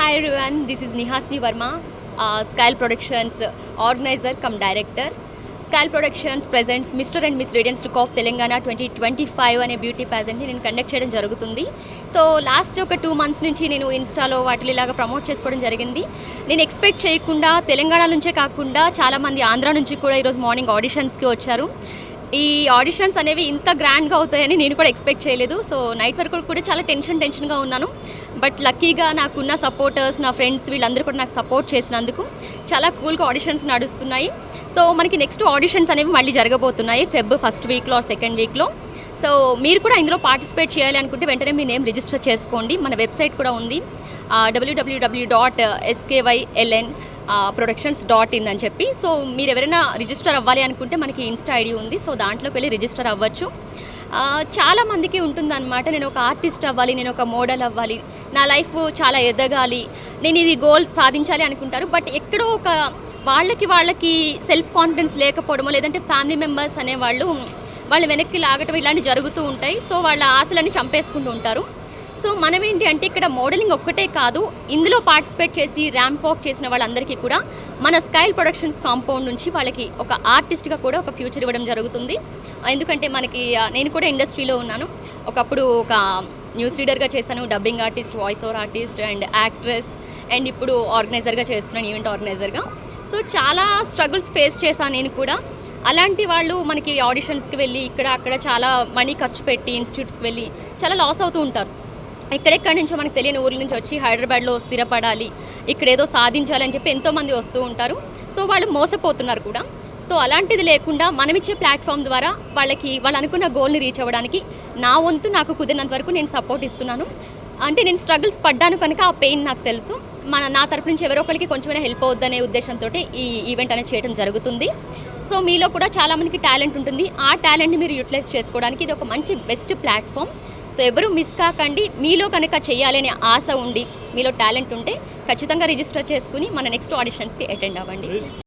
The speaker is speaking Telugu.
Hi everyone, this is Nihasni Verma, Skyle Productions organizer cum director. Skyle Productions presents Mr. and Miss Radiance Look of Telangana 2025 అనే బ్యూటీ ప్యాజెంట్ని నేను కండక్ట్ చేయడం జరుగుతుంది. సో లాస్ట్ ఒక 2 months నుంచి నేను ఇన్స్టాలో వాటిలో ఇలాగా ప్రమోట్ చేసుకోవడం జరిగింది. నేను ఎక్స్పెక్ట్ చేయకుండా తెలంగాణ నుంచే కాకుండా చాలామంది ఆంధ్ర నుంచి కూడా ఈరోజు మార్నింగ్ ఆడిషన్స్కి వచ్చారు. ఈ ఆడిషన్స్ అనేవి ఇంత గ్రాండ్గా అవుతాయని నేను కూడా ఎక్స్పెక్ట్ చేయలేదు. సో నైట్ వరకు కూడా చాలా టెన్షన్గా ఉన్నాను. బట్ లక్కీగా నాకున్న సపోర్టర్స్, నా ఫ్రెండ్స్ వీళ్ళందరూ కూడా నాకు సపోర్ట్ చేసినందుకు చాలా కూల్గా ఆడిషన్స్ నడుస్తున్నాయి. సో మనకి నెక్స్ట్ ఆడిషన్స్ అనేవి మళ్ళీ జరగబోతున్నాయి Feb 1st వీక్లో ఆర్ 2nd వీక్లో. సో మీరు కూడా ఇందులో పార్టిసిపేట్ చేయాలి అనుకుంటే వెంటనే మీ నేమ్ రిజిస్టర్ చేసుకోండి. మన వెబ్సైట్ కూడా ఉంది www.skyln productions.in అని చెప్పి. సో మీరు ఎవరైనా రిజిస్టర్ అవ్వాలి అనుకుంటే మనకి ఇన్స్టా ఐడి ఉంది. సో దాంట్లోకి వెళ్ళి రిజిస్టర్ అవ్వచ్చు. చాలామందికి ఉంటుందన్నమాట, నేను ఒక ఆర్టిస్ట్ అవ్వాలి, నేను ఒక మోడల్ అవ్వాలి, నా లైఫ్ చాలా ఎదగాలి, నేను ఇది గోల్ సాధించాలి అనుకుంటారు. బట్ ఎక్కడో ఒక వాళ్ళకి సెల్ఫ్ కాన్ఫిడెన్స్ లేకపోవడమో లేదంటే ఫ్యామిలీ మెంబర్స్ అనేవాళ్ళు వాళ్ళు వెనక్కి లాగటం ఇలాంటివి జరుగుతూ ఉంటాయి. సో వాళ్ళ ఆశలన్నీ చంపేసుకుంటూ ఉంటారు. సో మనం ఏంటి అంటే ఇక్కడ మోడలింగ్ ఒక్కటే కాదు, ఇందులో పార్టిసిపేట్ చేసి ర్యాంప్ వాక్ చేసిన వాళ్ళందరికీ కూడా మన స్కైల్ ప్రొడక్షన్స్ కాంపౌండ్ నుంచి వాళ్ళకి ఒక ఆర్టిస్ట్గా కూడా ఒక ఫ్యూచర్ ఇవ్వడం జరుగుతుంది. ఎందుకంటే మనకి నేను కూడా ఇండస్ట్రీలో ఉన్నాను. ఒకప్పుడు ఒక న్యూస్ రీడర్గా చేశాను, dubbing artist, voice over artist and actress, and ఇప్పుడు ఆర్గనైజర్గా చేస్తున్నాను, ఈవెంట్ ఆర్గనైజర్గా. సో చాలా స్ట్రగుల్స్ ఫేస్ చేశాను నేను కూడా. అలాంటి వాళ్ళు మనకి ఆడిషన్స్కి వెళ్ళి ఇక్కడ అక్కడ చాలా మనీ ఖర్చు పెట్టి ఇన్స్టిట్యూట్స్కి వెళ్ళి చాలా లాస్ అవుతూ ఉంటారు. ఎక్కడెక్కడి నుంచో మనకు తెలియని ఊర్ల నుంచి వచ్చి హైదరాబాద్లో స్థిరపడాలి, ఇక్కడ ఏదో సాధించాలని చెప్పి ఎంతోమంది వస్తూ ఉంటారు. సో వాళ్ళు మోసపోతున్నారు కూడా. సో అలాంటిది లేకుండా మనమిచ్చే ప్లాట్ఫామ్ ద్వారా వాళ్ళు అనుకున్న గోల్ని రీచ్ అవ్వడానికి నా వంతు నాకు కుదిరినంత వరకు నేను సపోర్ట్ ఇస్తున్నాను. అంటే నేను స్ట్రగుల్స్ పడ్డాను కనుక ఆ పెయిన్ నాకు తెలుసు. నా తరపు నుంచి ఎవరో ఒకరికి కొంచెమైనా హెల్ప్ అవుద్దనే ఉద్దేశంతో ఈ ఈవెంట్ అనేది చేయడం జరుగుతుంది. సో మీలో కూడా చాలామందికి టాలెంట్ ఉంటుంది. ఆ టాలెంట్ని మీరు యూటిలైజ్ చేసుకోవడానికి ఇది ఒక మంచి బెస్ట్ ప్లాట్ఫామ్. సో ఎవరు మిస్ కాకండి. మీలో కనుక చేయాలనే ఆశ ఉండి మీలో టాలెంట్ ఉంటే ఖచ్చితంగా రిజిస్టర్ చేసుకుని మన నెక్స్ట్ ఆడిషన్స్కి అటెండ్ అవ్వండి.